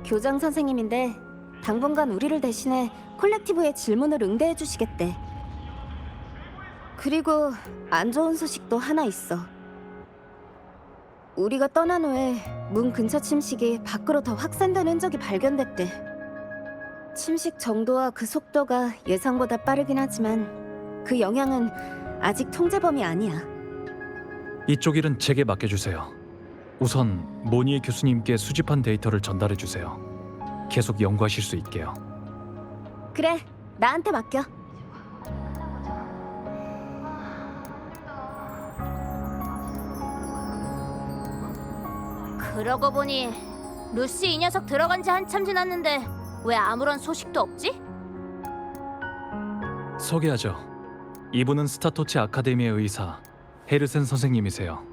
교장 선생님인데 당분간 우리를 대신해 콜렉티브의 질문을 응대해 주시겠대. 그리고 안 좋은 소식도 하나 있어. 우리가 떠난 후에 문 근처 침식이 밖으로 더 확산된 흔적이 발견됐대. 침식 정도와 그 속도가 예상보다 빠르긴 하지만 그 영향은 아직 통제 범위 아니야. 이쪽 일은 제게 맡겨주세요. 우선 모니에 교수님께 수집한 데이터를 전달해주세요. 계속 연구하실 수 있게요. 그래, 나한테 맡겨. 그러고 보니 루시 이 녀석 들어간 지 한참 지났는데 왜 아무런 소식도 없지? 소개하죠. 이분은 스타토치 아카데미의 의사 헤르센 선생님이세요.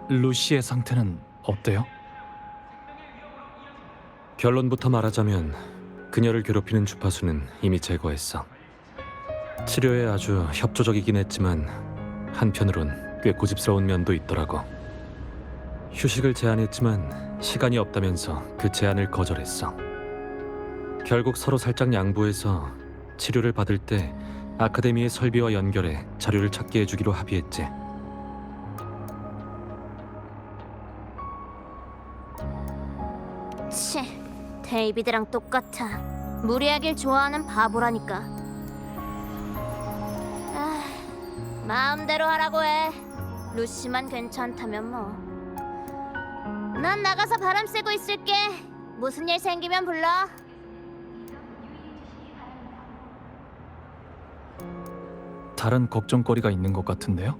루시의 상태는 어때요? 결론부터 말하자면 그녀를 괴롭히는 주파수는 이미 제거했어. 치료에 아주 협조적이긴 했지만 한편으론 꽤 고집스러운 면도 있더라고. 휴식을 제안했지만 시간이 없다면서 그 제안을 거절했어. 결국 서로 살짝 양보해서 치료를 받을 때 아카데미의 설비와 연결해 자료를 찾게 해주기로 합의했지. 치, 데이비드랑 똑같아. 무리하길 좋아하는 바보라니까. 아, 마음대로 하라고 해. 루시만 괜찮다면 뭐. 난 나가서 바람 쐬고 있을게. 무슨 일 생기면 불러. 다른 걱정거리가 있는 것 같은데요?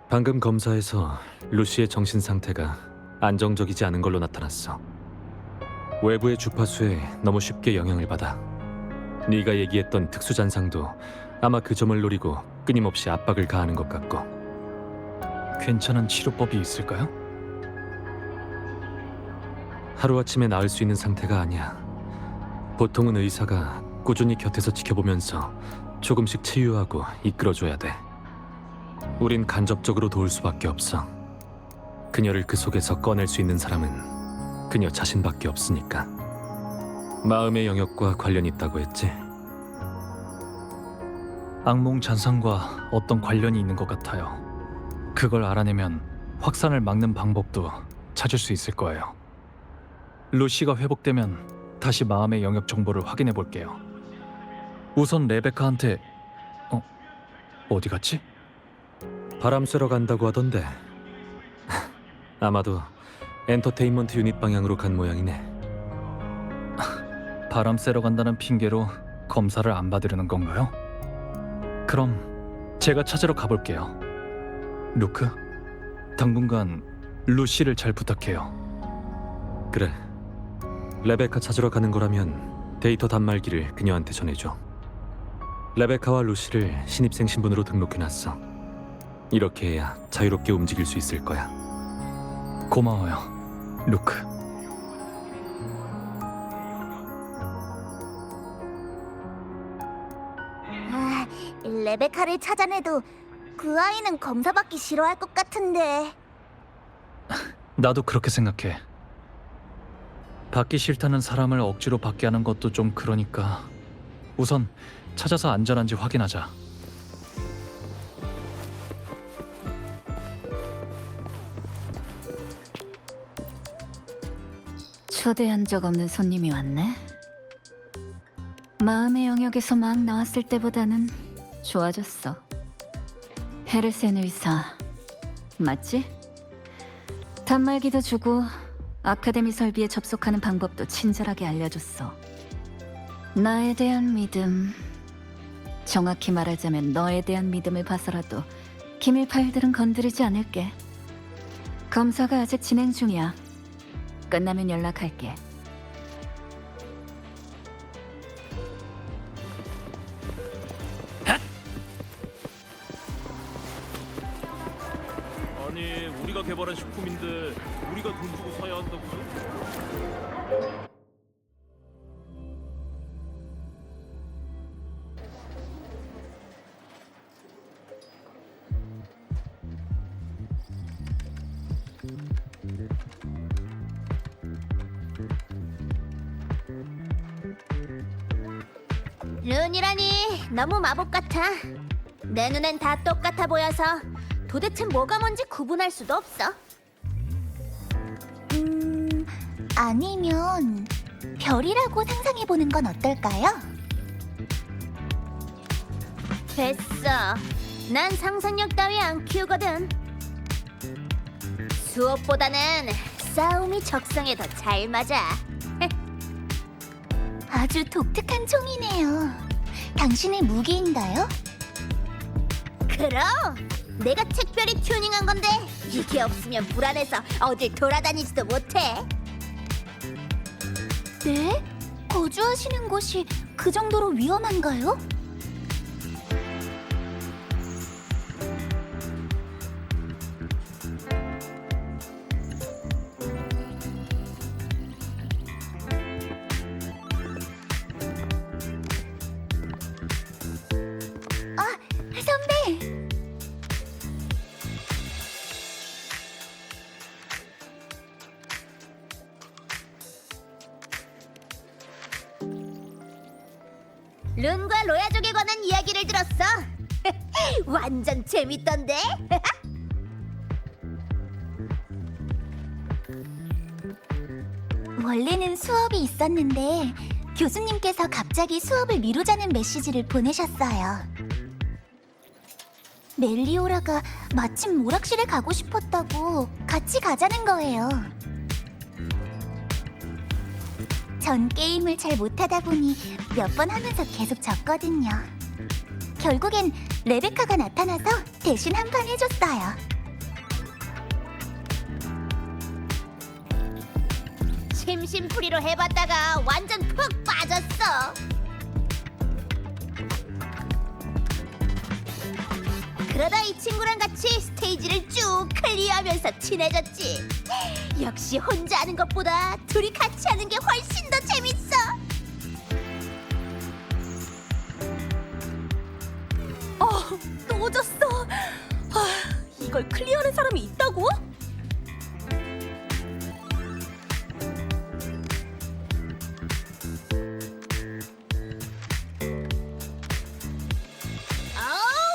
방금 검사에서 루시의 정신 상태가 안정적이지 않은 걸로 나타났어. 외부의 주파수에 너무 쉽게 영향을 받아. 네가 얘기했던 특수잔상도 아마 그 점을 노리고 끊임없이 압박을 가하는 것 같고. 괜찮은 치료법이 있을까요? 하루아침에 나을 수 있는 상태가 아니야. 보통은 의사가 꾸준히 곁에서 지켜보면서 조금씩 치유하고 이끌어줘야 돼. 우린 간접적으로 도울 수밖에 없어. 그녀를 그 속에서 꺼낼 수 있는 사람은 그녀 자신밖에 없으니까. 마음의 영역과 관련이 있다고 했지? 악몽 잔상과 어떤 관련이 있는 것 같아요. 그걸 알아내면 확산을 막는 방법도 찾을 수 있을 거예요. 루시가 회복되면 다시 마음의 영역 정보를 확인해 볼게요. 우선 레베카한테... 어디 갔지? 바람 쐬러 간다고 하던데. 아마도 엔터테인먼트 유닛 방향으로 간 모양이네. 바람 쐬러 간다는 핑계로 검사를 안 받으려는 건가요? 그럼 제가 찾으러 가볼게요. 루크, 당분간 루시를 잘 부탁해요. 그래. 레베카 찾으러 가는 거라면 데이터 단말기를 그녀한테 전해줘. 레베카와 루시를 신입생 신분으로 등록해놨어. 이렇게 해야 자유롭게 움직일 수 있을 거야. 고마워요, 루크. 아, 레베카를 찾아내도 그 아이는 검사받기 싫어할 것 같은데. 나도 그렇게 생각해. 받기 싫다는 사람을 억지로 받게 하는 것도 좀 그러니까 우선 찾아서 안전한지 확인하자. 초대한 적 없는 손님이 왔네. 마음의 영역에서 막 나왔을 때보다는 좋아졌어. 헤르센 의사 맞지? 단말기도 주고 아카데미 설비에 접속하는 방법도 친절하게 알려줬어. 나에 대한 믿음, 정확히 말하자면 너에 대한 믿음을 봐서라도 기밀 파일들은 건드리지 않을게. 검사가 아직 진행 중이야. 끝나면 연락할게. 아니 우리가 개발한 식품인데 우리가 돈 주고 사야 한다고요? 룬이라니 너무 마법 같아. 내 눈엔 다 똑같아 보여서 도대체 뭐가 뭔지 구분할 수도 없어. 아니면 별이라고 상상해보는 건 어떨까요? 됐어. 난 상상력 따위 안 키우거든. 수업보다는 싸움이 적성에 더 잘 맞아. 아주 독특한 총이네요. 당신의 무기인가요? 그럼 내가 특별히 튜닝한 건데 이게 없으면 불안해서 어딜 돌아다니지도 못해. 네? 거주하시는 곳이 그 정도로 위험한가요? 아, 선배! 룬과 로야족에 관한 이야기를 들었어. 완전 재밌던데? 원래는 수업이 있었는데 교수님께서 갑자기 수업을 미루자는 메시지를 보내셨어요. 멜리오라가 마침 오락실에 가고 싶었다고 같이 가자는 거예요. 전 게임을 잘 못하다 보니 몇 번 하면서 계속 졌거든요. 결국엔 레베카가 나타나서 대신 한 판 해줬어요. 심심풀이로 해봤다가 완전 푹 빠졌어. 그러다 이 친구랑 같이 스테이지를 쭉 클리어하면서 친해졌지. 역시 혼자 하는 것보다 둘이 같이 하는 게 훨씬 더 재밌어. 또 졌어. 이걸 클리어하는 사람이 있다고?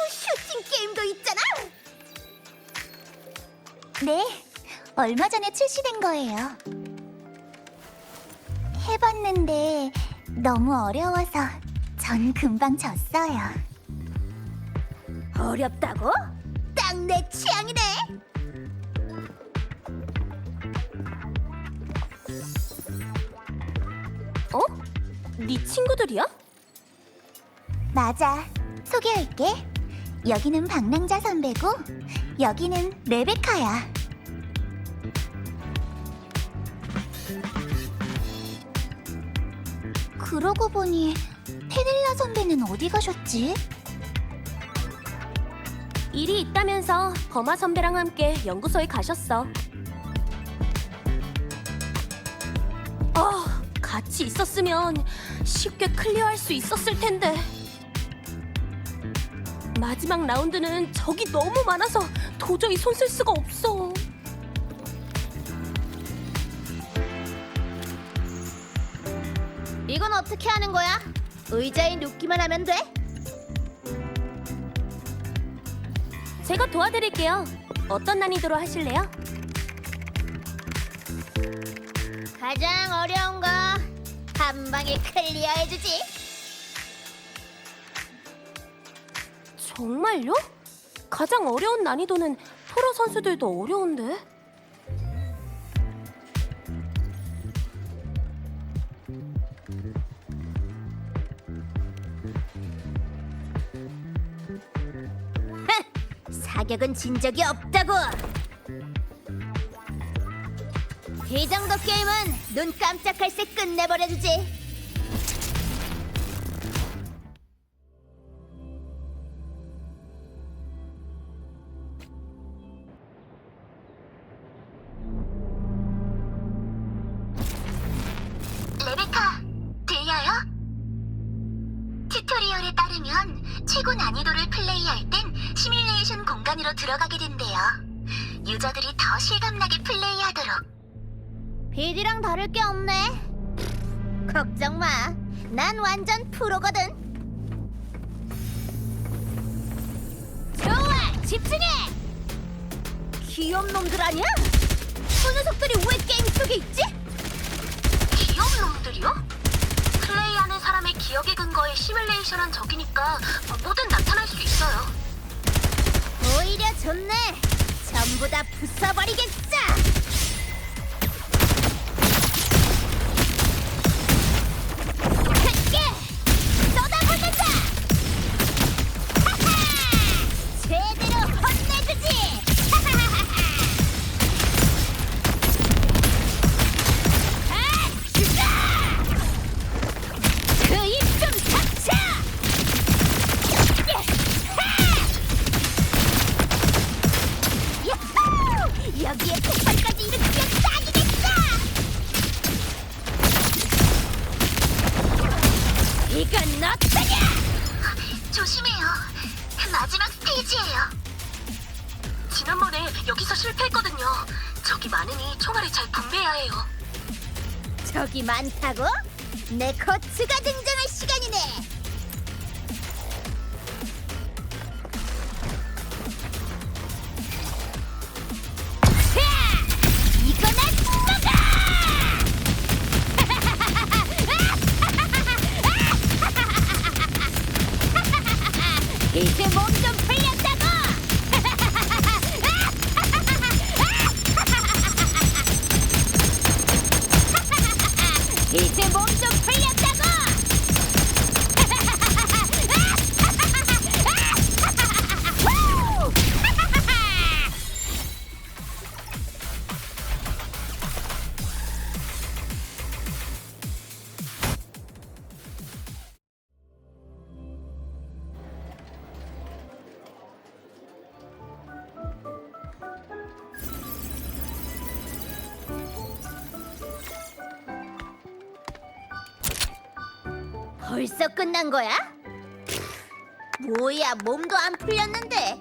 슈팅 게임도 있잖아. 네, 얼마 전에 출시된 거예요. 해봤는데 너무 어려워서 전 금방 졌어요. 어렵다고? 딱 내 취향이네. 네 친구들이야? 맞아, 소개할게. 여기는 방랑자 선배고 여기는 레베카야. 그러고 보니 페넬라 선배는 어디 가셨지? 일이 있다면서 버마 선배랑 함께 연구소에 가셨어. 같이 있었으면 쉽게 클리어할 수 있었을 텐데. 마지막 라운드는 적이 너무 많아서 도저히 손 쓸 수가 없어. 이건 어떻게 하는 거야? 의자에 눕기만 하면 돼? 제가 도와드릴게요. 어떤 난이도로 하실래요? 가장 어려운 거 한 방에 클리어해주지. 정말요? 가장 어려운 난이도는 프로 선수들도 어려운데. 사격은 진 적이 없다고. 이 정도 게임은 눈 깜짝할 새 끝내버려주지. 레베카, 들려요? 튜토리얼에 따르면 최고 난이도를 플레이할 땐 시뮬레이션 공간으로 들어가게 된대요. 유저들이 더 실감나게 플레이하도록. 비디랑 다를 게 없네. 걱정 마. 난 완전 프로거든. 집중해! 귀여운 놈들 아니야? 그 녀석들이 왜 게임 속에 있지? 귀여운 놈들이요? 플레이하는 사람의 기억에 근거해 시뮬레이션한 적이니까 뭐든 나타날 수 있어요. 오히려 좋네. 전부 다 부숴버리겠어. 크게 쏟아붓는다. 하하! 제대로 혼내주지. 그 입 좀 닥쳐! 야호! 여기에 폭발까지 일으키면 딱이겠어! 이건 어떠냐? 조심해요. 마지막 스테이지예요. 지난번에 여기서 실패했거든요. 적이 많으니 총알을 잘 분배해야 해요. 적이 많다고? 내 코츠가 등장할 시간이네! 이거나 죽어가! 이제 몸 좀 풀렸다고! 이제 몸 좀 풀렸다고! 벌써 끝난 거야? 뭐야, 몸도 안 풀렸는데.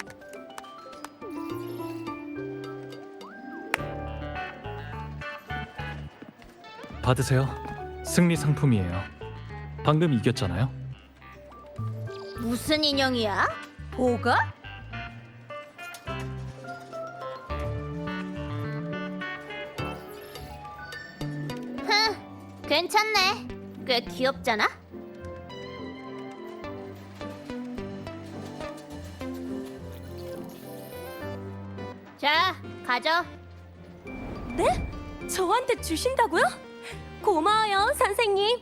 받으세요. 승리 상품이에요. 방금 이겼잖아요. 무슨 인형이야? 뭐가? 괜찮네. 꽤 귀엽잖아. 자, 가져. 네? 저한테 주신다고요? 고마워요, 선생님.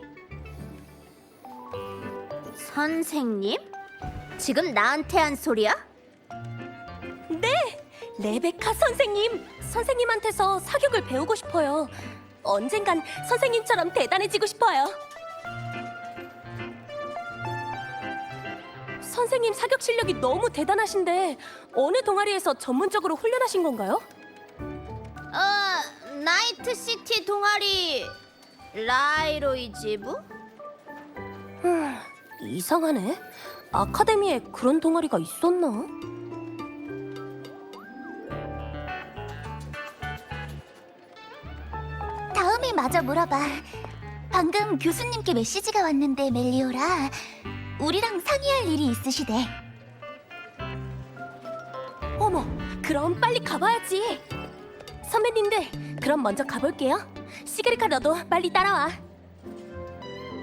선생님? 지금 나한테 한 소리야? 네, 레베카 선생님. 선생님한테서 사격을 배우고 싶어요. 언젠간 선생님처럼 대단해지고 싶어요. 선생님 사격 실력이 너무 대단하신데 어느 동아리에서 전문적으로 훈련하신 건가요? 나이트 시티 동아리 라이로이지부? 이상하네. 아카데미에 그런 동아리가 있었나? 다음에 마저 물어봐. 방금 교수님께 메시지가 왔는데 멜리오라, 우리랑 상의할 일이 있으시대. 어머, 그럼 빨리 가봐야지. 선배님들, 그럼 먼저 가볼게요. 시그리카 너도 빨리 따라와.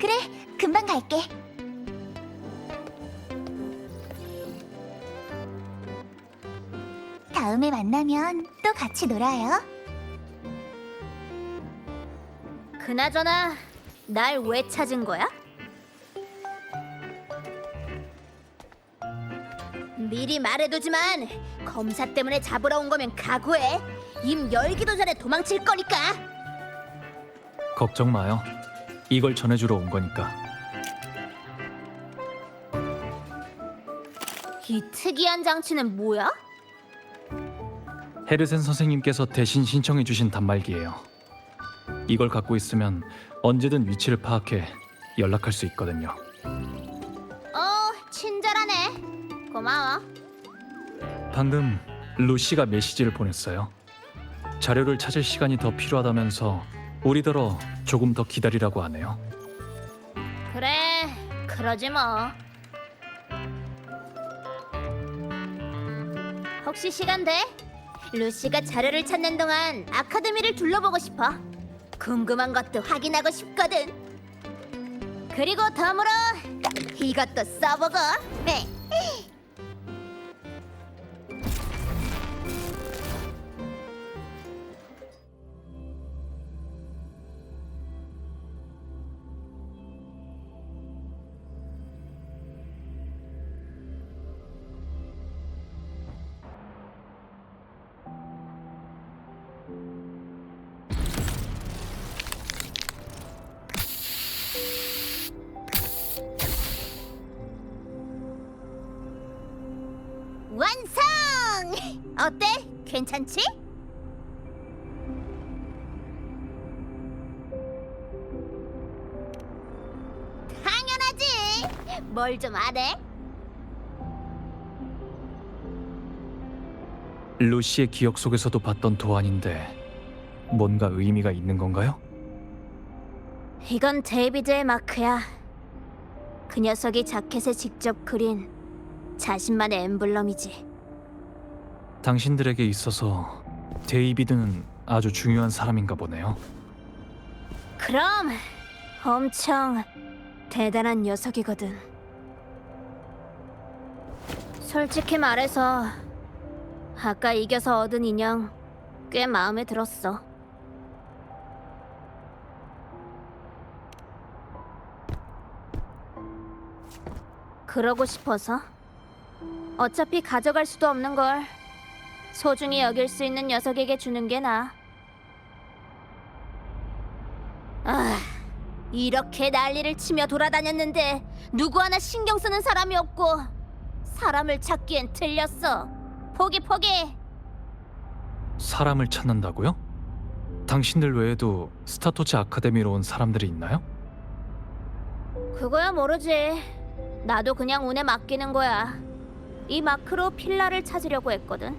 그래, 금방 갈게. 다음에 만나면 또 같이 놀아요. 그나저나 날 왜 찾은 거야? 미리 말해두지만 검사 때문에 잡으러 온 거면 각오해. 입 열기도 전에 도망칠 거니까. 걱정 마요. 이걸 전해주러 온 거니까. 이 특이한 장치는 뭐야? 헤르센 선생님께서 대신 신청해주신 단말기예요. 이걸 갖고 있으면 언제든 위치를 파악해 연락할 수 있거든요. 친절하네. 고마워. 방금 루시가 메시지를 보냈어요. 자료를 찾을 시간이 더 필요하다면서 우리더러 조금 더 기다리라고 하네요. 그래, 그러지 뭐. 혹시 시간 돼? 루시가 자료를 찾는 동안 아카데미를 둘러보고 싶어. 궁금한 것도 확인하고 싶거든. 그리고 덤으로 이것도 써보고. 완성! 어때? 괜찮지? 당연하지. 뭘 좀 아네? 루시의 기억 속에서도 봤던 도안인데 뭔가 의미가 있는 건가요? 이건 데이비드의 마크야. 그 녀석이 자켓에 직접 그린 자신만의 엠블럼이지. 당신들에게 있어서 데이비드는 아주 중요한 사람인가 보네요. 그럼 엄청 대단한 녀석이거든. 솔직히 말해서 아까 이겨서 얻은 인형 꽤 마음에 들었어. 그러고 싶어서. 어차피 가져갈 수도 없는 걸 소중히 여길 수 있는 녀석에게 주는 게 나아. 아, 이렇게 난리를 치며 돌아다녔는데 누구 하나 신경 쓰는 사람이 없고 사람을 찾기엔 틀렸어. 포기. 사람을 찾는다고요? 당신들 외에도 스타토치 아카데미로 온 사람들이 있나요? 그거야 모르지. 나도 그냥 운에 맡기는 거야. 이 마크로 필라를 찾으려고 했거든.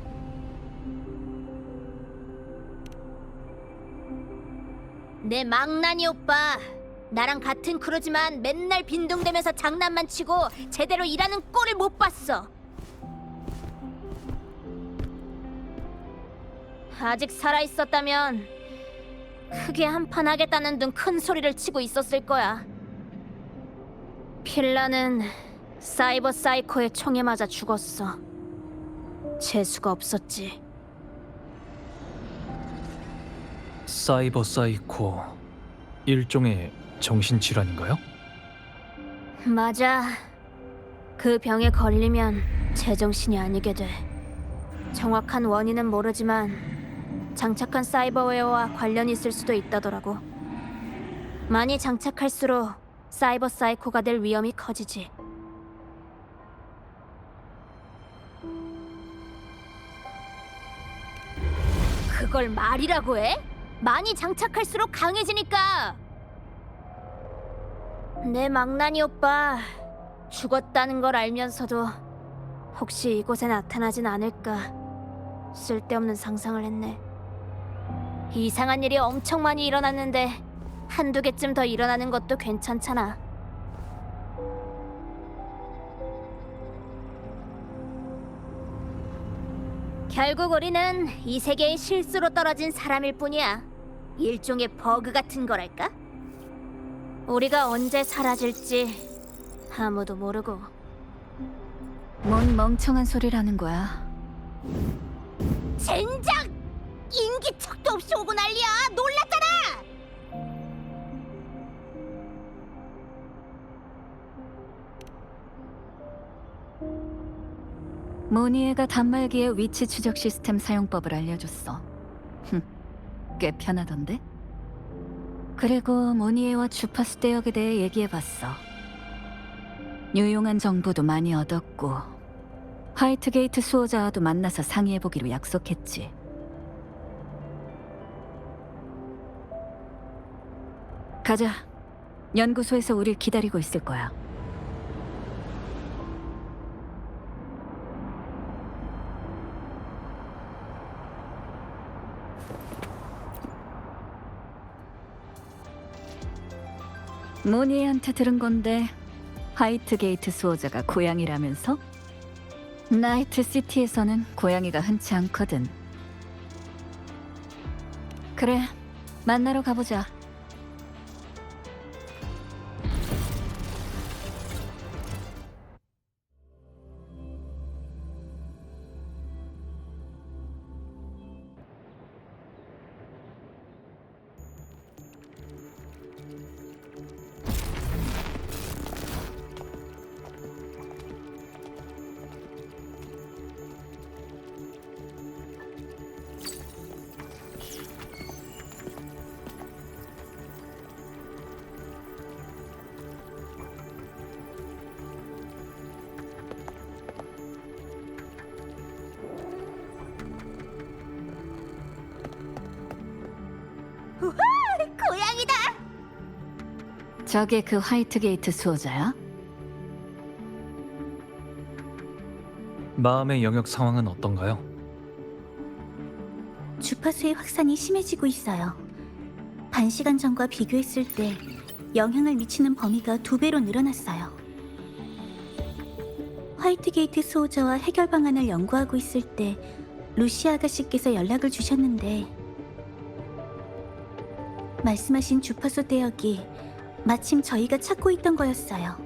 내 망나니 오빠. 나랑 같은 크루지만 맨날 빈둥대면서 장난만 치고 제대로 일하는 꼴을 못 봤어. 아직 살아있었다면 크게 한판 하겠다는 등 큰 소리를 치고 있었을 거야. 필라는 사이버 사이코의 총에 맞아 죽었어. 재수가 없었지. 사이버 사이코, 일종의 정신질환인가요? 맞아. 그 병에 걸리면 제정신이 아니게 돼. 정확한 원인은 모르지만 장착한 사이버웨어와 관련이 있을 수도 있다더라고. 많이 장착할수록 사이버 사이코가 될 위험이 커지지. 그걸 말이라고 해? 많이 장착할수록 강해지니까. 내 망나니 오빠 죽었다는 걸 알면서도 혹시 이곳에 나타나진 않을까 쓸데없는 상상을 했네. 이상한 일이 엄청 많이 일어났는데 한두 개쯤 더 일어나는 것도 괜찮잖아. 결국 우리는 이 세계의 실수로 떨어진 사람일 뿐이야. 일종의 버그 같은 거랄까? 우리가 언제 사라질지 아무도 모르고. 뭔 멍청한 소리라는 거야. 젠장! 인기척도 없이 오고 난리야! 놀랐잖아! 모니에가 단말기의 위치 추적 시스템 사용법을 알려줬어. 꽤 편하던데? 그리고 모니에와 주파수 대역에 대해 얘기해봤어. 유용한 정보도 많이 얻었고 화이트게이트 수호자와도 만나서 상의해보기로 약속했지. 가자. 연구소에서 우릴 기다리고 있을 거야. 모니에한테 들은 건데 화이트게이트 수호자가 고향이라면서? 나이트 시티에서는 고양이가 흔치 않거든. 그래, 만나러 가보자. 고양이다. 저게 그 화이트 게이트 수호자야? 마음의 영역 상황은 어떤가요? 주파수의 확산이 심해지고 있어요. 반 시간 전과 비교했을 때 영향을 미치는 범위가 2배로 늘어났어요. 화이트 게이트 수호자와 해결 방안을 연구하고 있을 때 루시 아가씨께서 연락을 주셨는데 말씀하신 주파수 대역이 마침 저희가 찾고 있던 거였어요.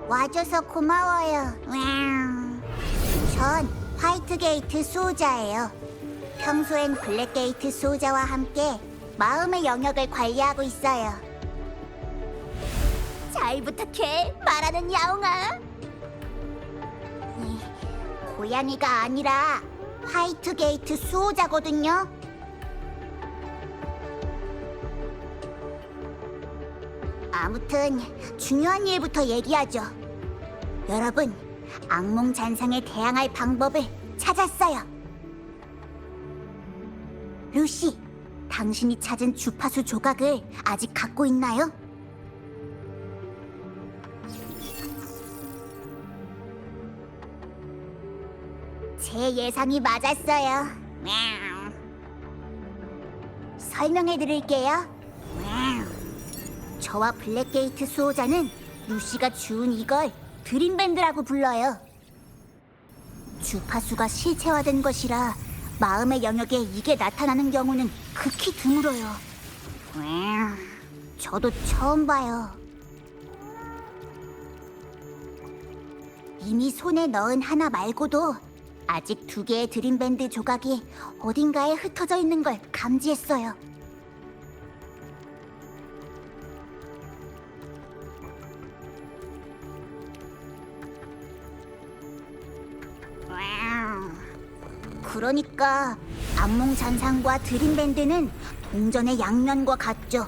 와줘서 고마워요. 전 화이트 게이트 수호자예요. 평소엔 블랙 게이트 수호자와 함께 마음의 영역을 관리하고 있어요. 잘 부탁해, 말하는 야옹아. 고양이가 아니라 화이트 게이트 수호자거든요. 아무튼 중요한 일부터 얘기하죠. 여러분, 악몽 잔상에 대항할 방법을 찾았어요. 루시, 당신이 찾은 주파수 조각을 아직 갖고 있나요? 제 예상이 맞았어요. 설명해 드릴게요. 저와 블랙게이트 수호자는 루시가 주운 이걸 드림밴드라고 불러요. 주파수가 실체화된 것이라 마음의 영역에 이게 나타나는 경우는 극히 드물어요. 저도 처음 봐요. 이미 손에 넣은 하나 말고도 아직 2개의 드림밴드 조각이 어딘가에 흩어져 있는 걸 감지했어요. 그러니까 악몽 잔상과 드림밴드는 동전의 양면과 같죠.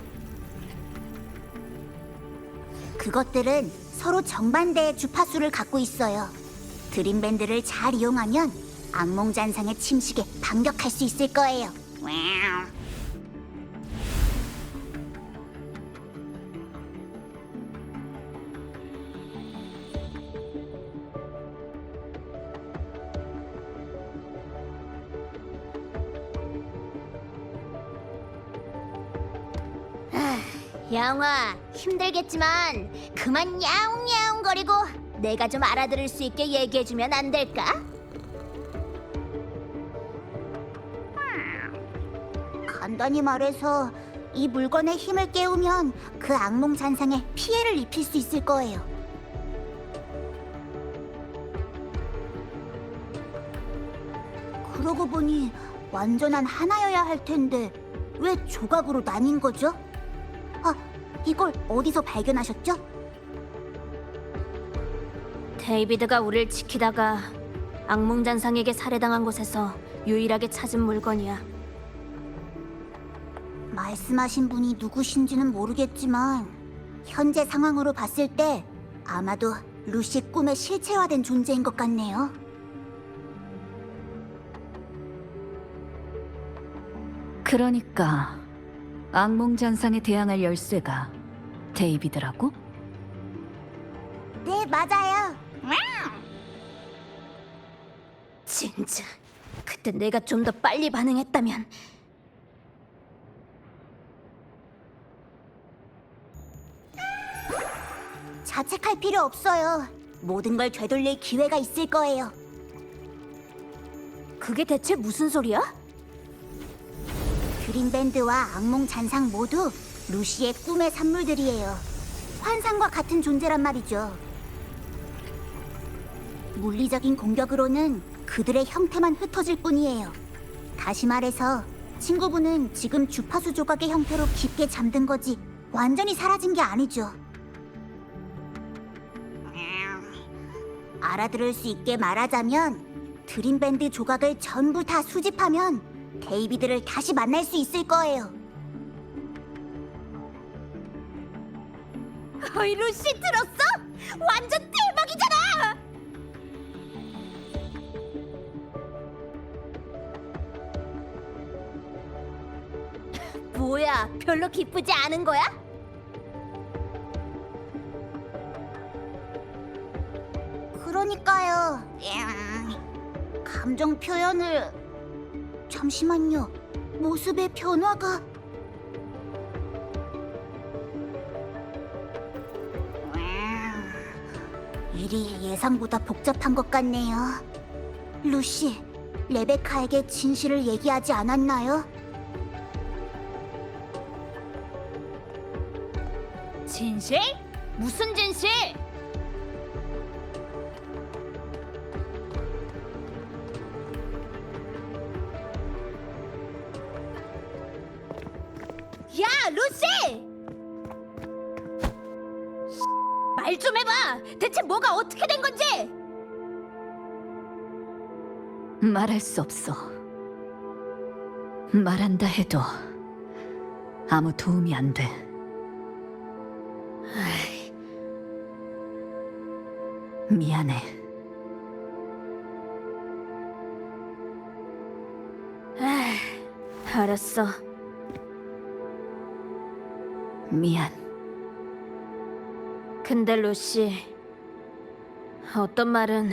그것들은 서로 정반대의 주파수를 갖고 있어요. 드림밴드를 잘 이용하면 악몽 잔상의 침식에 반격할 수 있을 거예요. 야옹아, 힘들겠지만 그만 야옹야옹거리고 내가 좀 알아들을 수 있게 얘기해주면 안 될까? 간단히 말해서 이 물건의 힘을 깨우면 그 악몽 잔상에 피해를 입힐 수 있을 거예요. 그러고 보니 완전한 하나여야 할 텐데 왜 조각으로 나뉜 거죠? 아, 이걸 어디서 발견하셨죠? 데이비드가 우릴 지키다가 악몽 잔상에게 살해당한 곳에서 유일하게 찾은 물건이야. 말씀하신 분이 누구신지는 모르겠지만 현재 상황으로 봤을 때 아마도 루시 꿈에 실체화된 존재인 것 같네요. 그러니까 악몽 잔상에 대항할 열쇠가 데이비드라고? 네, 맞아요. 진짜 그때 내가 좀 더 빨리 반응했다면. 자책할 필요 없어요. 모든 걸 되돌릴 기회가 있을 거예요. 그게 대체 무슨 소리야? 드림밴드와 악몽 잔상 모두 루시의 꿈의 산물들이에요. 환상과 같은 존재란 말이죠. 물리적인 공격으로는 그들의 형태만 흩어질 뿐이에요. 다시 말해서 친구분은 지금 주파수 조각의 형태로 깊게 잠든 거지 완전히 사라진 게 아니죠. 알아들을 수 있게 말하자면 드림밴드 조각을 전부 다 수집하면 데이비드를 다시 만날 수 있을 거예요. 어이, 루시 들었어? 완전 대박이잖아! 뭐야, 별로 기쁘지 않은 거야? 그러니까요. 감정 표현을... 잠시만요. 모습의 변화가... 일이 예상보다 복잡한 것 같네요. 루시, 레베카에게 진실을 얘기하지 않았나요? 진실? 무슨 진실? 야, 루시! 말 좀 해봐! 대체 뭐가 어떻게 된 건지! 말할 수 없어. 말한다 해도 아무 도움이 안 돼. 미안해. 알았어. 미안. 근데 루시, 어떤 말은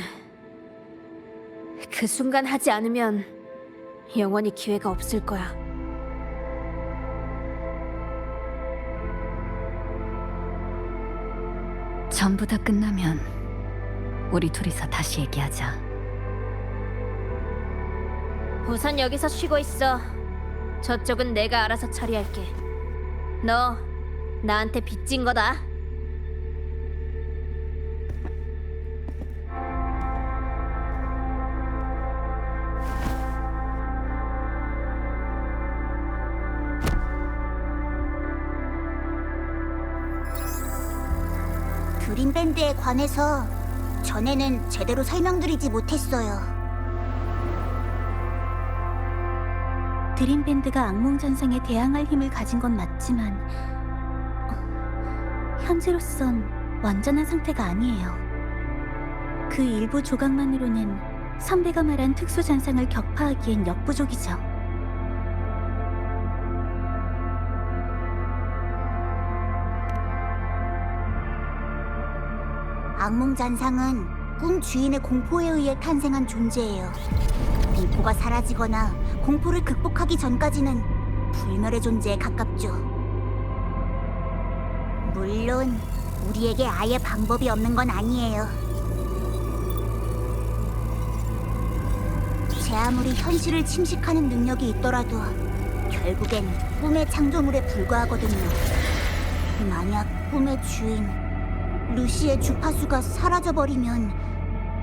그 순간 하지 않으면 영원히 기회가 없을 거야. 전부 다 끝나면 우리 둘이서 다시 얘기하자. 우선 여기서 쉬고 있어. 저쪽은 내가 알아서 처리할게. 너 나한테 빚진 거다. 드림밴드에 관해서 전에는 제대로 설명드리지 못했어요. 드림밴드가 악몽전생에 대항할 힘을 가진 건 맞지만 현재로선 완전한 상태가 아니에요. 그 일부 조각만으로는 선배가 말한 특수잔상을 격파하기엔 역부족이죠. 악몽잔상은 꿈 주인의 공포에 의해 탄생한 존재예요. 공포가 사라지거나 공포를 극복하기 전까지는 불멸의 존재에 가깝죠. 물론 우리에게 아예 방법이 없는 건 아니에요. 제 아무리 현실을 침식하는 능력이 있더라도 결국엔 꿈의 창조물에 불과하거든요. 만약 꿈의 주인 루시의 주파수가 사라져버리면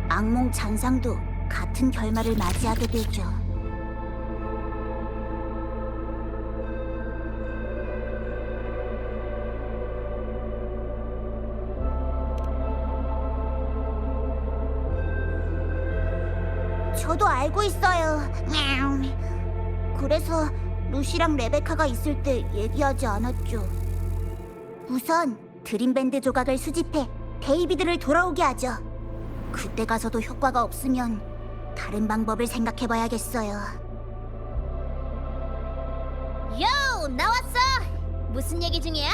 악몽 잔상도 같은 결말을 맞이하게 되죠. 저도 알고 있어요. 그래서 루시랑 레베카가 있을 때 얘기하지 않았죠. 우선 드림밴드 조각을 수집해 데이비드를 돌아오게 하죠. 그때 가서도 효과가 없으면 다른 방법을 생각해봐야겠어요. 요, 나왔어. 무슨 얘기 중이야?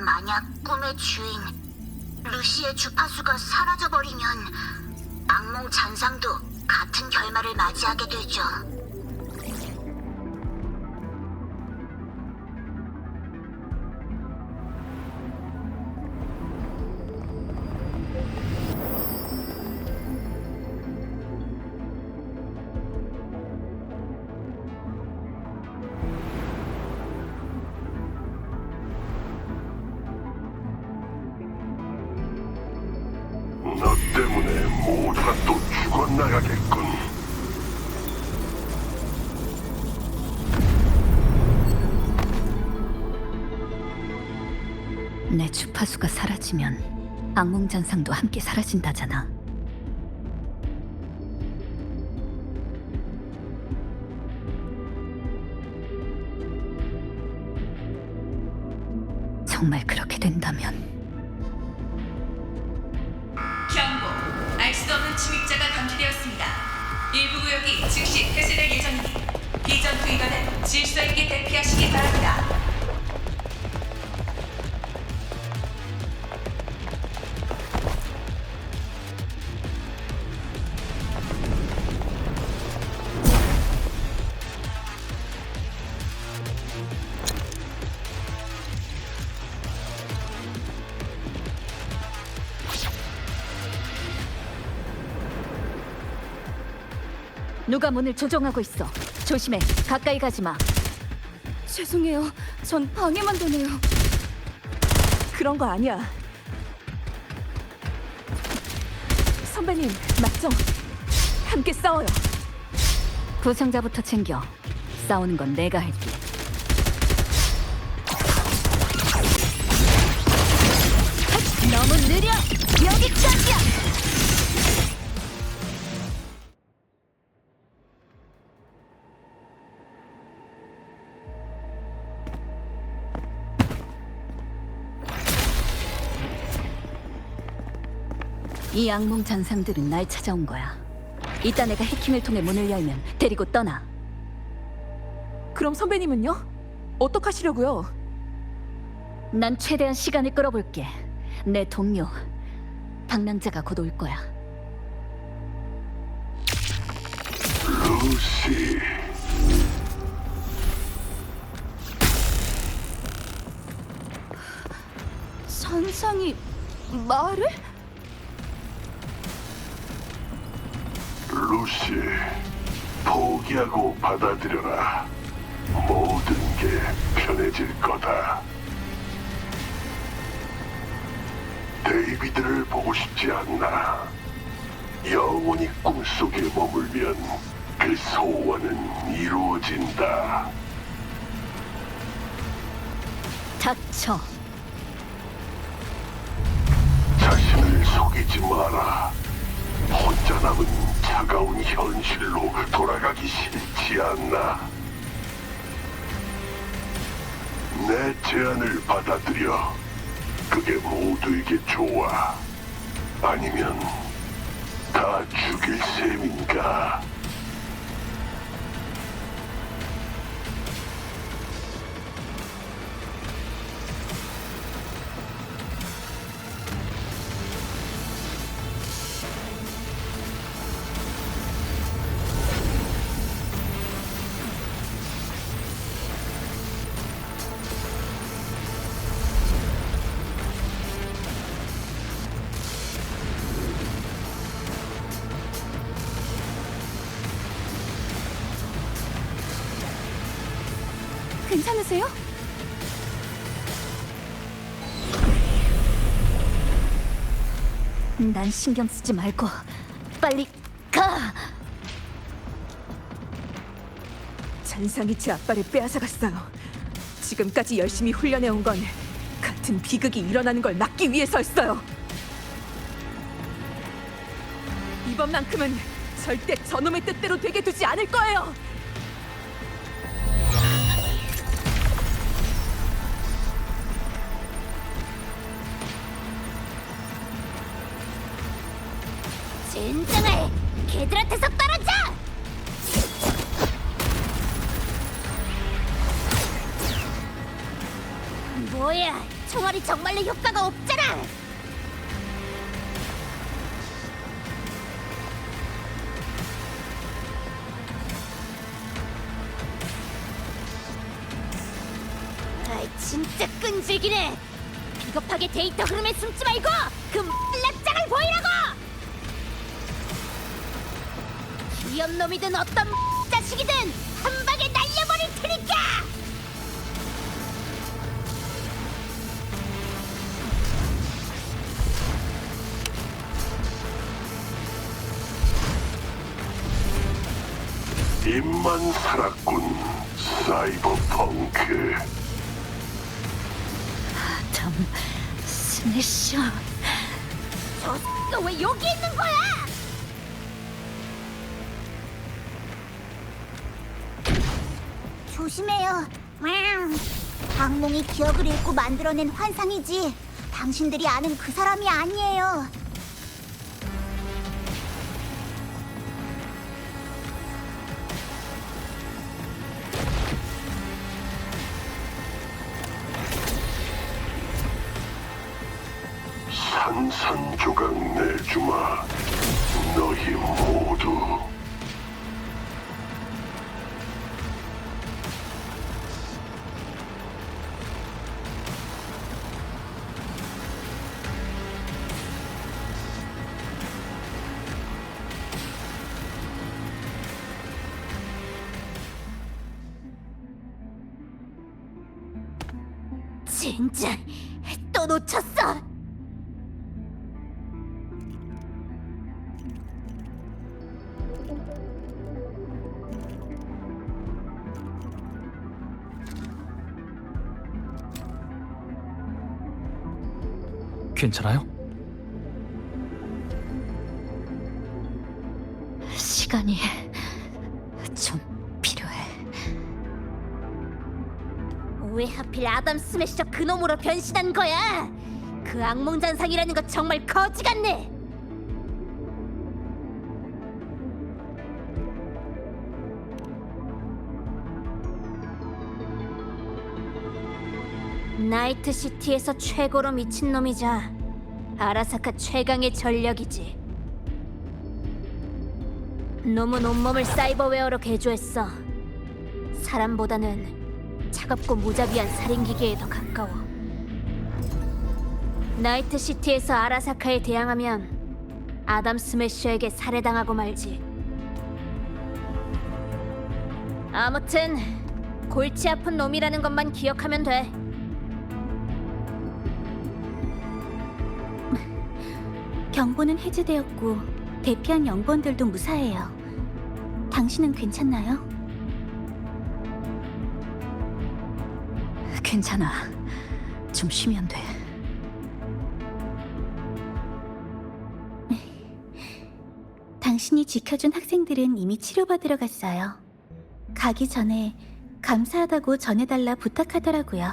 만약 꿈의 주인 루시의 주파수가 사라져버리면 악몽 잔상도 같은 결말을 맞이하게 되죠. 너 때문에 모두가 또 죽어나가겠군. 내 주파수가 사라지면 악몽 잔상도 함께 사라진다잖아. 정말 그렇게 된다면 경고! 알 수 없는 침입자가 감지되었습니다. 일부 구역이 즉시 폐쇄될 예정이니 비전투 이관은 질서 있게 대피하시기 바랍니다. 누가 문을 조종하고 있어. 조심해. 가까이 가지 마. 죄송해요. 전 방해만 되네요. 그런 거 아니야. 선배님, 맞죠? 함께 싸워요. 부상자부터 챙겨. 싸우는 건 내가 할게. 너무 느려. 여기까지야. 이 악몽 잔상들은 날 찾아온 거야. 이따 내가 해킹을 통해 문을 열면 데리고 떠나. 그럼 선배님은요? 어떡하시려고요? 난 최대한 시간을 끌어볼게. 내 동료 방랑자가 곧 올 거야. 루시, 잔상이 말을? 루시, 포기하고 받아들여라. 모든 게 편해질 거다. 데이비드를 보고 싶지 않나? 영원히 꿈속에 머물면 그 소원은 이루어진다. 닥쳐. 자신을 속이지 마라. 혼자 남은 차가운 현실로 돌아가기 싫지 않나? 내 제안을 받아들여. 그게 모두에게 좋아. 아니면 다 죽일 셈인가? 괜찮으세요? 난 신경 쓰지 말고 빨리 가. 잔상이 제 아빠를 빼앗아갔어요. 지금까지 열심히 훈련해온 건 같은 비극이 일어나는 걸 막기 위해서였어요. 이번만큼은 절대 저놈의 뜻대로 되게 두지 않을 거예요. 젠장을 걔들한테서 떨어져! 뭐야? 총알이 정말로 효과가 없잖아. 아이 진짜 끈질기네. 비겁하게 데이터 흐름에 숨지 말고 그 랩장을 보이라고. 귀염놈이든 어떤 자식이든 한 방에 날려버릴 테니까. 입만 살았군, 사이버펑크. 아담 스매셔. 저 X가 왜 여기 있는 거야? 조심해요. 악몽이 기억을 잃고 만들어낸 환상이지 당신들이 아는 그 사람이 아니에요. 산산조각 내주마, 너희 모두. 진짜 또 놓쳤어. 괜찮아요? 시간이 좀 필요해. 왜 하필 아담 스매셔 그놈으로 변신한 거야? 그 악몽 잔상이라는 거 정말 거지 같네. 나이트 시티에서 최고로 미친 놈이자 아라사카 최강의 전력이지. 놈은 온몸을 사이버웨어로 개조했어. 사람보다는 차갑고 무자비한 살인기계에 더 가까워. 나이트 시티에서 아라사카에 대항하면 아담 스매셔에게 살해당하고 말지. 아무튼 골치 아픈 놈이라는 것만 기억하면 돼. 경보는 해제되었고 대피한 영번들도 무사해요. 당신은 괜찮나요? 괜찮아. 좀 쉬면 돼. 당신이 지켜준 학생들은 이미 치료받으러 갔어요. 가기 전에 감사하다고 전해달라 부탁하더라고요.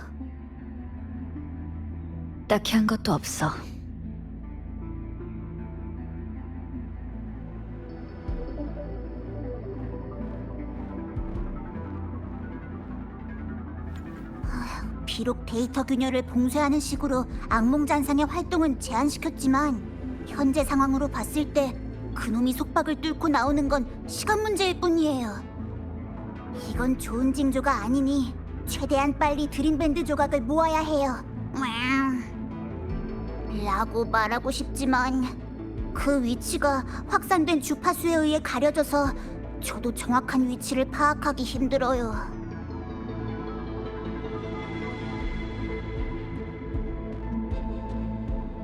딱히 한 것도 없어. 비록 데이터 균열을 봉쇄하는 식으로 악몽 잔상의 활동은 제한시켰지만 현재 상황으로 봤을 때 그놈이 속박을 뚫고 나오는 건 시간 문제일 뿐이에요. 이건 좋은 징조가 아니니 최대한 빨리 드림밴드 조각을 모아야 해요. 라고 말하고 싶지만 그 위치가 확산된 주파수에 의해 가려져서 저도 정확한 위치를 파악하기 힘들어요.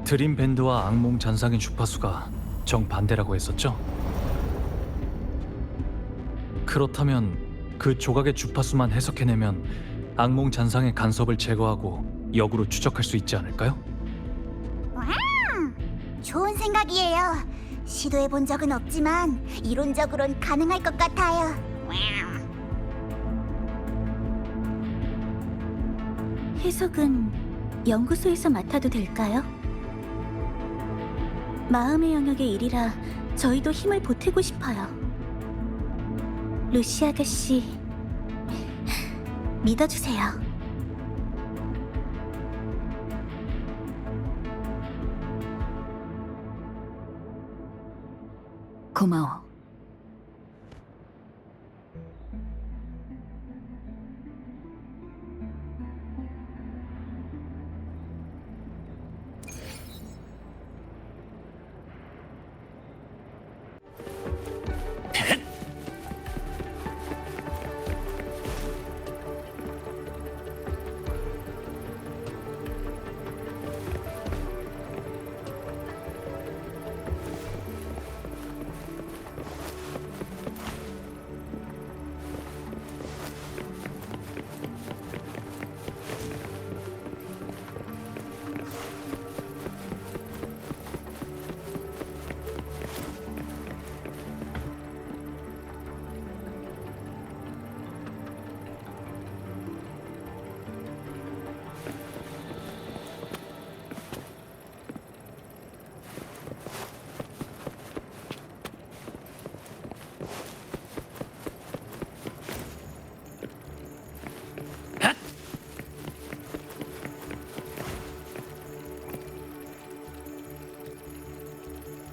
드림밴드와 악몽 잔상의 주파수가 정반대라고 했었죠? 그렇다면 그 조각의 주파수만 해석해내면 악몽 잔상의 간섭을 제거하고 역으로 추적할 수 있지 않을까요? 좋은 생각이에요. 시도해본 적은 없지만 이론적으론 가능할 것 같아요. 해석은 연구소에서 맡아도 될까요? 마음의 영역의 일이라 저희도 힘을 보태고 싶어요. 루시 아가씨, 믿어주세요. 고마워.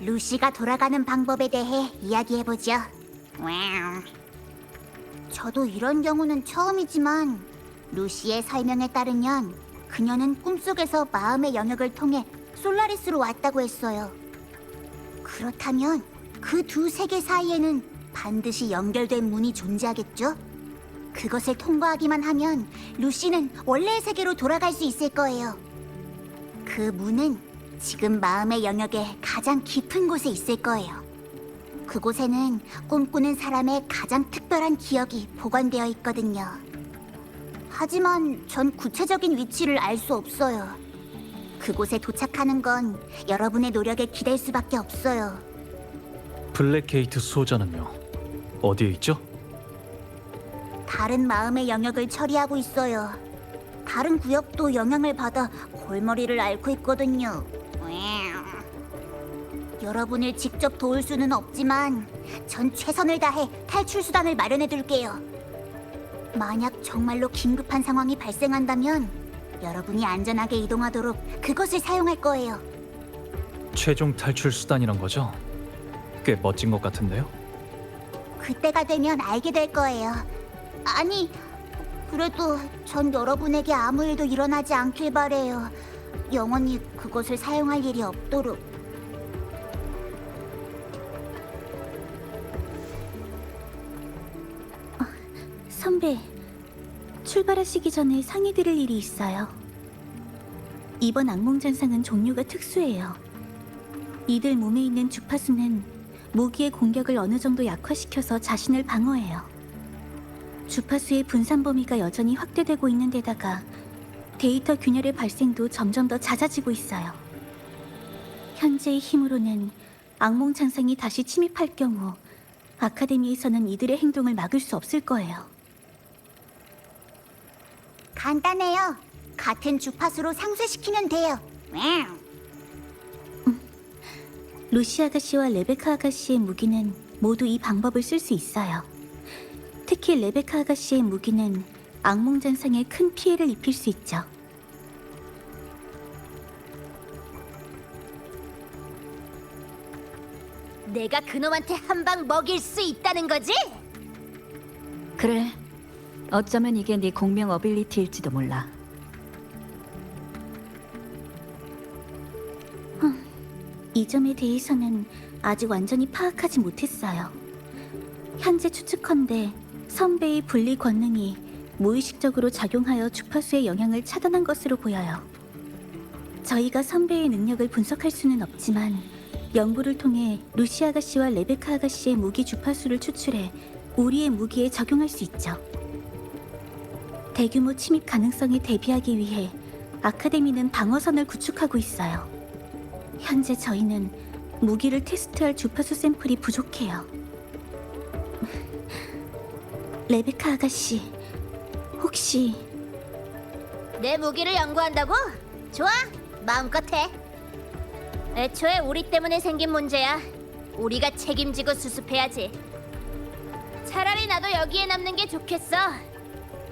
루시가 돌아가는 방법에 대해 이야기해보죠. 와우. 저도 이런 경우는 처음이지만 루시의 설명에 따르면 그녀는 꿈속에서 마음의 영역을 통해 솔라리스로 왔다고 했어요. 그렇다면 그 두 세계 사이에는 반드시 연결된 문이 존재하겠죠? 그것을 통과하기만 하면 루시는 원래의 세계로 돌아갈 수 있을 거예요. 그 문은 지금 마음의 영역의 가장 깊은 곳에 있을 거예요. 그곳에는 꿈꾸는 사람의 가장 특별한 기억이 보관되어 있거든요. 하지만 전 구체적인 위치를 알 수 없어요. 그곳에 도착하는 건 여러분의 노력에 기댈 수밖에 없어요. 블랙게이트 수호자는요? 어디에 있죠? 다른 마음의 영역을 처리하고 있어요. 다른 구역도 영향을 받아 골머리를 앓고 있거든요. 여러분을 직접 도울 수는 없지만 전 최선을 다해 탈출 수단을 마련해 둘게요. 만약 정말로 긴급한 상황이 발생한다면 여러분이 안전하게 이동하도록 그것을 사용할 거예요. 최종 탈출 수단이란 거죠? 꽤 멋진 것 같은데요? 그때가 되면 알게 될 거예요. 아니, 그래도 전 여러분에게 아무 일도 일어나지 않길 바래요. 영원히 그것을 사용할 일이 없도록. 선배, 출발하시기 전에 상의드릴 일이 있어요. 이번 악몽잔상은 종류가 특수해요. 이들 몸에 있는 주파수는 무기의 공격을 어느 정도 약화시켜서 자신을 방어해요. 주파수의 분산 범위가 여전히 확대되고 있는 데다가 데이터 균열의 발생도 점점 더 잦아지고 있어요. 현재의 힘으로는 악몽잔상이 다시 침입할 경우 아카데미에서는 이들의 행동을 막을 수 없을 거예요. 간단해요. 같은 주파수로 상쇄시키면 돼요. 루시 아가씨와 레베카 아가씨의 무기는 모두 이 방법을 쓸 수 있어요. 특히 레베카 아가씨의 무기는 악몽잔상에 큰 피해를 입힐 수 있죠. 내가 그놈한테 한 방 먹일 수 있다는 거지? 그래. 어쩌면 이게 네 공명 어빌리티일지도 몰라. 이 점에 대해서는 아직 완전히 파악하지 못했어요. 현재 추측컨대 선배의 분리 권능이 무의식적으로 작용하여 주파수의 영향을 차단한 것으로 보여요. 저희가 선배의 능력을 분석할 수는 없지만 연구를 통해 루시 아가씨와 레베카 아가씨의 무기 주파수를 추출해 우리의 무기에 적용할 수 있죠. 대규모 침입 가능성에 대비하기 위해 아카데미는 방어선을 구축하고 있어요. 현재 저희는 무기를 테스트할 주파수 샘플이 부족해요. 레베카 아가씨, 혹시 내 무기를 연구한다고? 좋아, 마음껏 해. 애초에 우리 때문에 생긴 문제야. 우리가 책임지고 수습해야지. 차라리 나도 여기에 남는 게 좋겠어.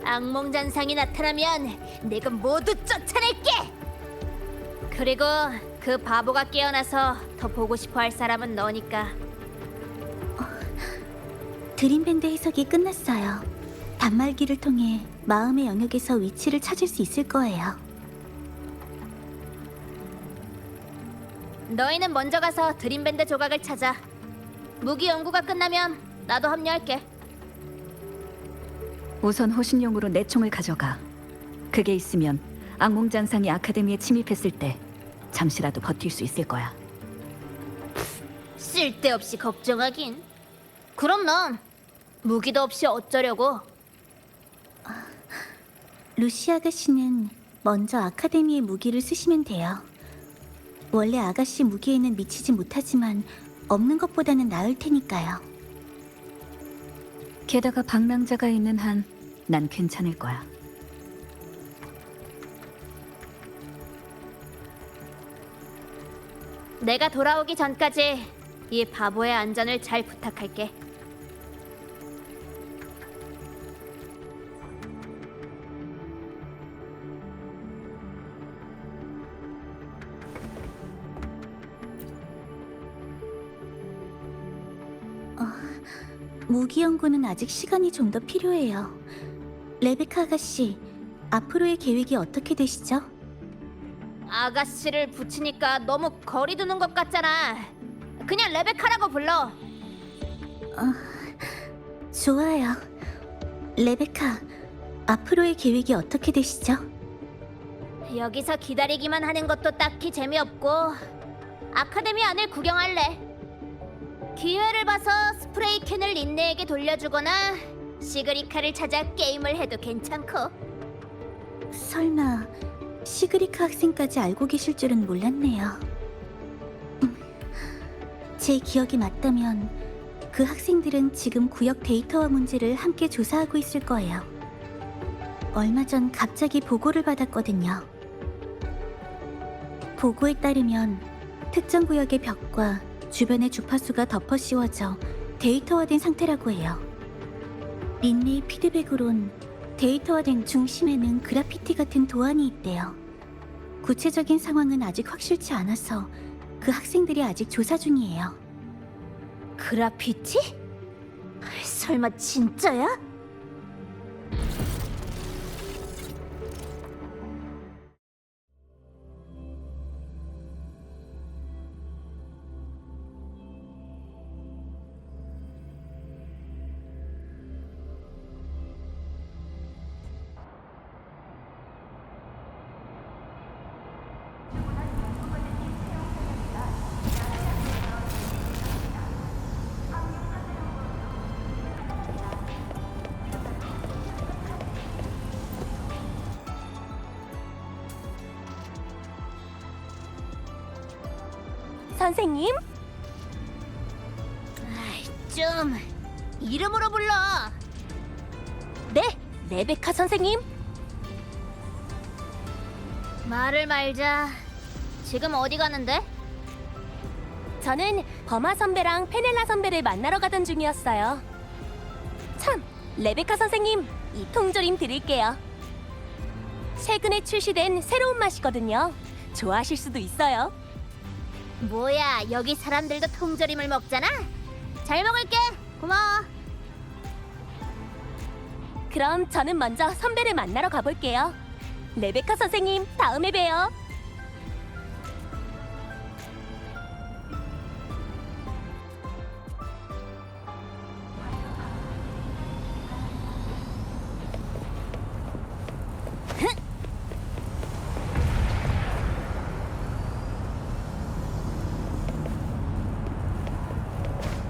악몽잔상이 나타나면 내가 모두 쫓아낼게. 그리고 그 바보가 깨어나서 더 보고 싶어 할 사람은 너니까. 드림밴드 해석이 끝났어요. 단말기를 통해 마음의 영역에서 위치를 찾을 수 있을 거예요. 너희는 먼저 가서 드림밴드 조각을 찾아. 무기 연구가 끝나면 나도 합류할게. 우선 호신용으로 내 총을 가져가. 그게 있으면 악몽장상이 아카데미에 침입했을 때 잠시라도 버틸 수 있을 거야. 쓸데없이 걱정하긴. 그럼 넌 무기도 없이 어쩌려고? 루시 아가씨는 먼저 아카데미의 무기를 쓰시면 돼요. 원래 아가씨 무기에는 미치지 못하지만 없는 것보다는 나을 테니까요. 게다가 방랑자가 있는 한 난 괜찮을 거야. 내가 돌아오기 전까지 이 바보의 안전을 잘 부탁할게. 무기 연구는 아직 시간이 좀 더 필요해요. 레베카 아가씨, 앞으로의 계획이 어떻게 되시죠? 아가씨를 붙이니까 너무 거리 두는 것 같잖아. 그냥 레베카라고 불러. 좋아요. 레베카, 앞으로의 계획이 어떻게 되시죠? 여기서 기다리기만 하는 것도 딱히 재미없고 아카데미 안을 구경할래. 기회를 봐서 스프레이 캔을 린네에게 돌려주거나 시그리카를 찾아 게임을 해도 괜찮고. 설마 시그리카 학생까지 알고 계실 줄은 몰랐네요. 제 기억이 맞다면 그 학생들은 지금 구역 데이터화 문제를 함께 조사하고 있을 거예요. 얼마 전 갑자기 보고를 받았거든요. 보고에 따르면 특정 구역의 벽과 주변의 주파수가 덮어 씌워져 데이터화된 상태라고 해요. 린네의 피드백으론 데이터화된 중심에는 그래피티 같은 도안이 있대요. 구체적인 상황은 아직 확실치 않아서 그 학생들이 아직 조사 중이에요. 그래피티? 설마 진짜야? 선생님? 좀 이름으로 불러. 네, 레베카 선생님. 말을 말자. 지금 어디 가는데? 저는 버마 선배랑 페넬라 선배를 만나러 가던 중이었어요. 참, 레베카 선생님, 이 통조림 드릴게요. 최근에 출시된 새로운 맛이거든요. 좋아하실 수도 있어요. 뭐야, 여기 사람들도 통조림을 먹잖아. 잘 먹을게. 고마워. 그럼 저는 먼저 선배를 만나러 가볼게요. 레베카 선생님, 다음에 봬요.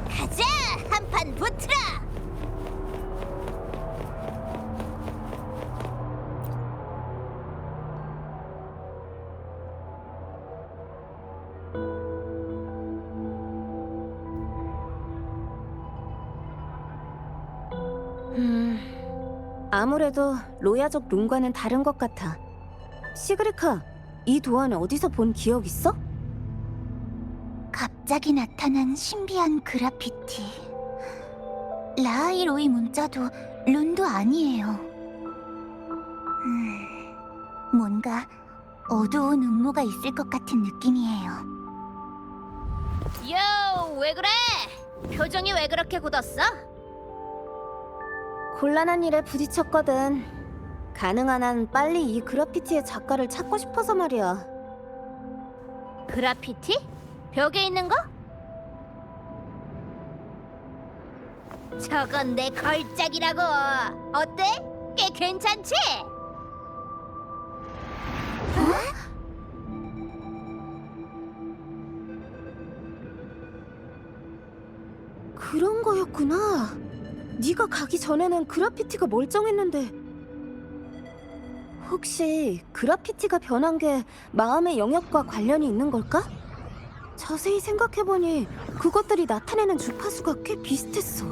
가자, 한판 붙으라. 아무래도 로야족 룬과는 다른 것 같아. 시그리카, 이 도안 어디서 본 기억 있어? 갑자기 나타난 신비한 그래피티. 라하이로의 문자도 룬도 아니에요. 뭔가 어두운 음모가 있을 것 같은 느낌이에요. 요, 왜 그래? 표정이 왜 그렇게 굳었어? 곤란한 일에 부딪혔거든. 가능한 한 빨리 이 그래피티의 작가를 찾고 싶어서 말이야. 그라피티? 벽에 있는 거? 저건 내 걸작이라고. 어때? 꽤 괜찮지? 그런 거였구나. 네가 가기 전에는 그래피티가 멀쩡했는데 혹시 그래피티가 변한 게 마음의 영역과 관련이 있는 걸까? 자세히 생각해보니 그것들이 나타내는 주파수가 꽤 비슷했어.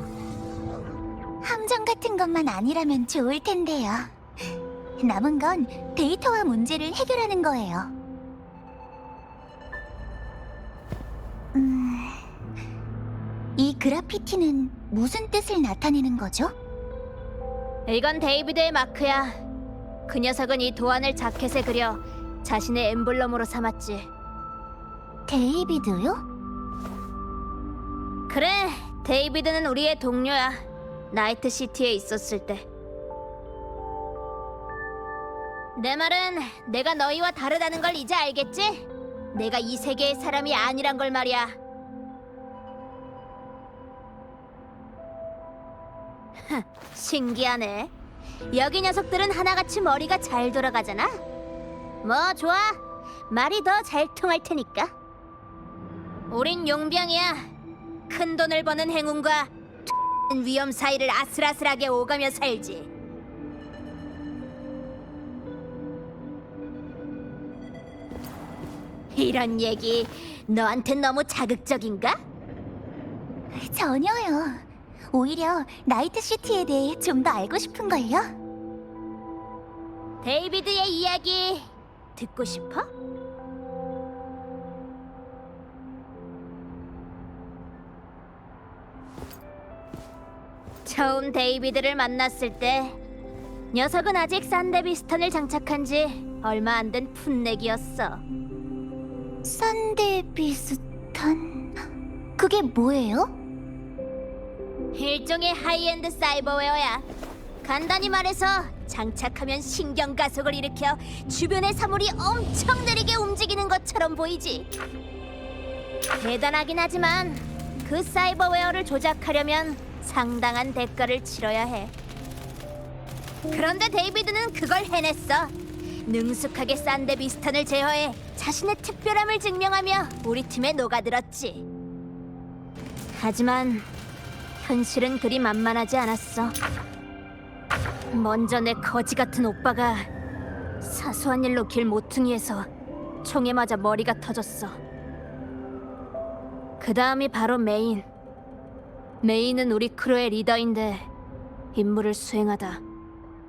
함정 같은 것만 아니라면 좋을 텐데요. 남은 건 데이터와 문제를 해결하는 거예요. 이 그래피티는 무슨 뜻을 나타내는 거죠? 이건 데이비드의 마크야. 그 녀석은 이 도안을 자켓에 그려 자신의 엠블럼으로 삼았지. 데이비드요? 그래, 데이비드는 우리의 동료야. 나이트 시티에 있었을 때. 내 말은 내가 너희와 다르다는 걸 이제 알겠지? 내가 이 세계의 사람이 아니란 걸 말이야. 신기하네. 여기 녀석들은 하나같이 머리가 잘 돌아가잖아. 뭐 좋아, 말이 더 잘 통할 테니까. 우린 용병이야. 큰 돈을 버는 행운과 위험 사이를 아슬아슬하게 오가며 살지. 이런 얘기 너한텐 너무 자극적인가? 전혀요. 오히려 나이트 시티에 대해 좀 더 알고 싶은걸요? 데이비드의 이야기 듣고 싶어? 처음 데이비드를 만났을 때 녀석은 아직 산데비스턴을 장착한 지 얼마 안 된 풋내기였어. 산데비스턴... 그게 뭐예요? 일종의 하이엔드 사이버웨어야. 간단히 말해서 장착하면 신경 가속을 일으켜 주변의 사물이 엄청 느리게 움직이는 것처럼 보이지. 대단하긴 하지만 그 사이버웨어를 조작하려면 상당한 대가를 치러야 해. 그런데 데이비드는 그걸 해냈어. 능숙하게 산데비스턴을 제어해 자신의 특별함을 증명하며 우리 팀에 녹아들었지. 하지만 현실은 그리 만만하지 않았어. 먼저 내 거지 같은 오빠가 사소한 일로 길 모퉁이에서 총에 맞아 머리가 터졌어. 그 다음이 바로 메인. 메인은 우리 크루의 리더인데 임무를 수행하다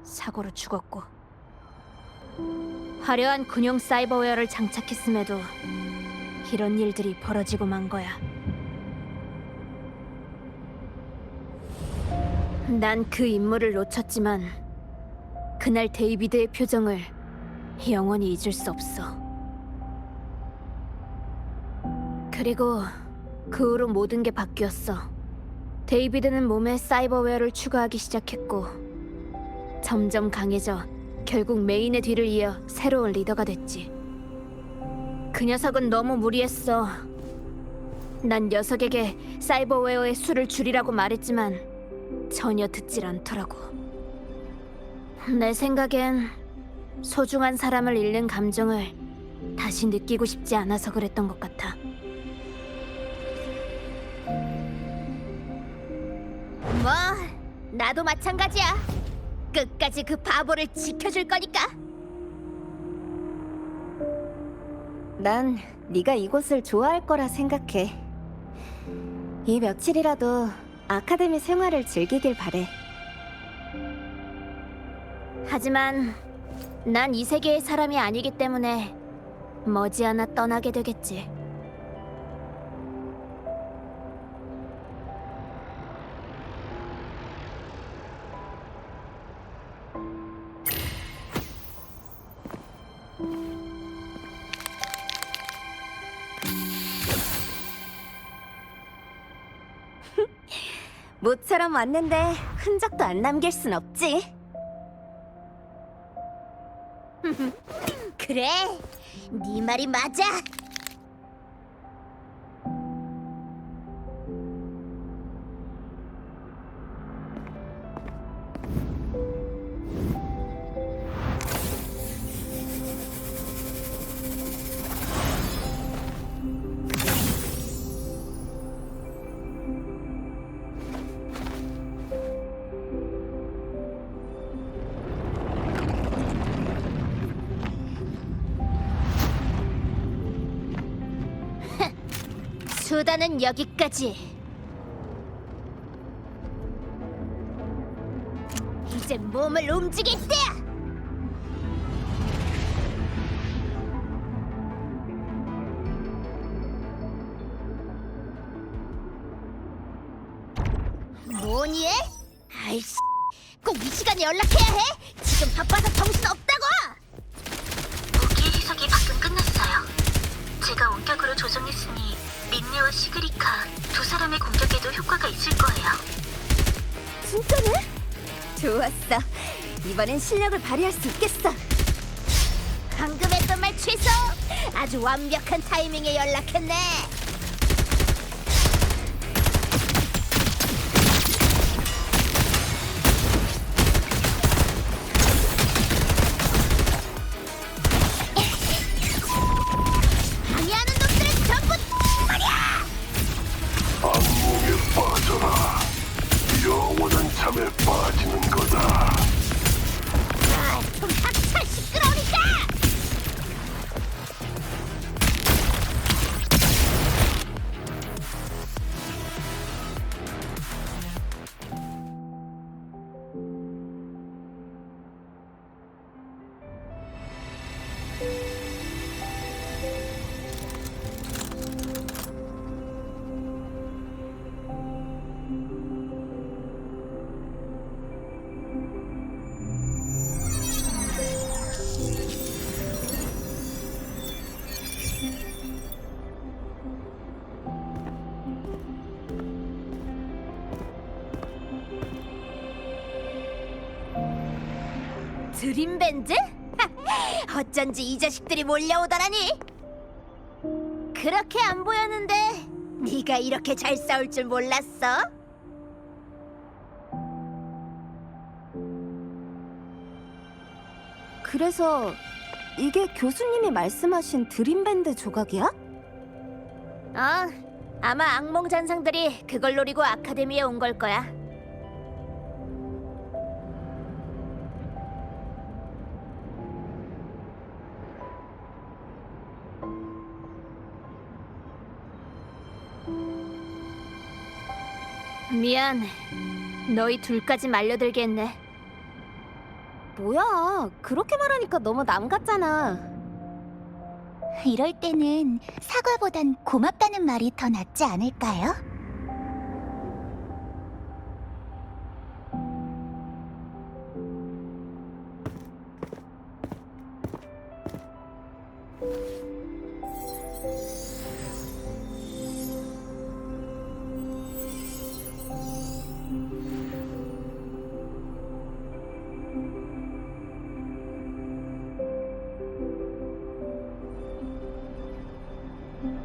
사고로 죽었고, 화려한 군용 사이버웨어를 장착했음에도 이런 일들이 벌어지고 만 거야. 난 그 임무를 놓쳤지만 그날 데이비드의 표정을 영원히 잊을 수 없어. 그리고 그 후로 모든 게 바뀌었어. 데이비드는 몸에 사이버웨어를 추가하기 시작했고 점점 강해져 결국 메인의 뒤를 이어 새로운 리더가 됐지. 그 녀석은 너무 무리했어. 난 녀석에게 사이버웨어의 수를 줄이라고 말했지만 전혀 듣질 않더라고. 내 생각엔 소중한 사람을 잃는 감정을 다시 느끼고 싶지 않아서 그랬던 것 같아. 뭐, 나도 마찬가지야. 끝까지 그 바보를 지켜줄 거니까. 난 네가 이곳을 좋아할 거라 생각해. 이 며칠이라도 아카데미 생활을 즐기길 바래. 하지만 난 이 세계의 사람이 아니기 때문에 머지않아 떠나게 되겠지. 모처럼 왔는데 흔적도 안 남길 순 없지. 그래, 네 말이 맞아. 수단은 여기까지. 이제 몸을 움직일 때야. 뭐니? 아이씨, 꼭 이 시간에 연락해야 해? 지금 바빠서 정신 없다고. 무기 해석이 방금 끝났어요. 제가 원격으로 조정했으니 민네와 시그리카 두 사람의 공격에도 효과가 있을 거예요. 진짜네? 좋았어. 이번엔 실력을 발휘할 수 있겠어. 방금 했던 말 취소. 아주 완벽한 타이밍에 연락했네. 방해하는 놈들은 전부 말이야. 악몽에 빠져라. 영원한 잠에 빠지는 거다. 좀 닥쳐, 시끄러우니까. 드림밴드? 어쩐지 이 자식들이 몰려오더라니. 그렇게 안 보였는데 네가 이렇게 잘 싸울 줄 몰랐어? 그래서 이게 교수님이 말씀하신 드림밴드 조각이야? 아마 악몽 잔상들이 그걸 노리고 아카데미에 온 걸 거야. 미안. 너희 둘까지 말려들게 했네. 뭐야, 그렇게 말하니까 너무 남 같잖아. 이럴 때는 사과보단 고맙다는 말이 더 낫지 않을까요?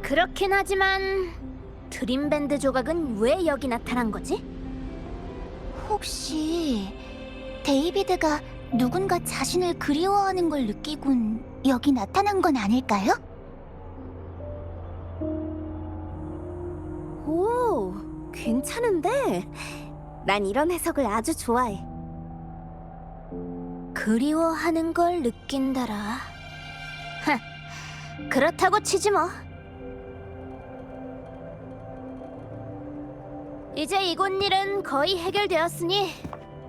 그렇긴 하지만 드림밴드 조각은 왜 여기 나타난 거지? 혹시 데이비드가 누군가 자신을 그리워하는 걸 느끼곤 여기 나타난 건 아닐까요? 오, 괜찮은데? 난 이런 해석을 아주 좋아해. 그리워하는 걸 느낀다라. 그렇다고 치지 뭐. 이제 이곳 일은 거의 해결되었으니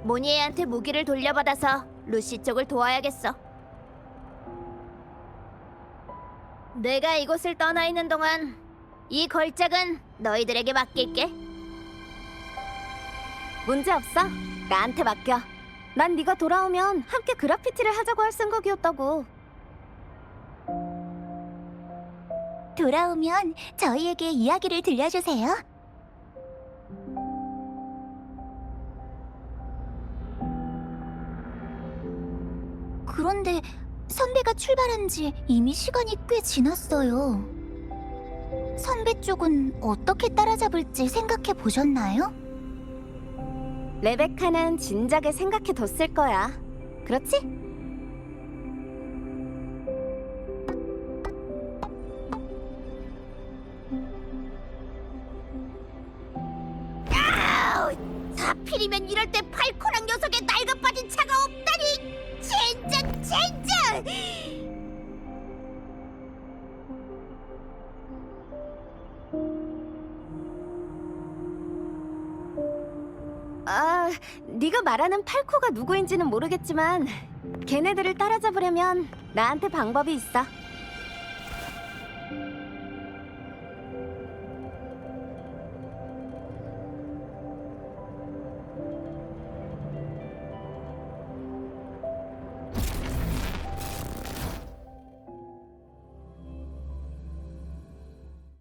모니에한테 무기를 돌려받아서 루시 쪽을 도와야겠어. 내가 이곳을 떠나 있는 동안 이 걸작은 너희들에게 맡길게. 문제 없어. 나한테 맡겨. 난 네가 돌아오면 함께 그래피티를 하자고 할 생각이었다고. 돌아오면 저희에게 이야기를 들려주세요. 선배가 출발한 지 이미 시간이 꽤 지났어요. 선배 쪽은 어떻게 따라잡을지 생각해 보셨나요? 레베카는 진작에 생각해 뒀을 거야. 그렇지? 하필이면 이럴 때 팔코랑 녀석의 낡아 빠진 차가 없다니! 젠장! 아, 네가 말하는 팔코가 누구인지는 모르겠지만 걔네들을 따라잡으려면 나한테 방법이 있어.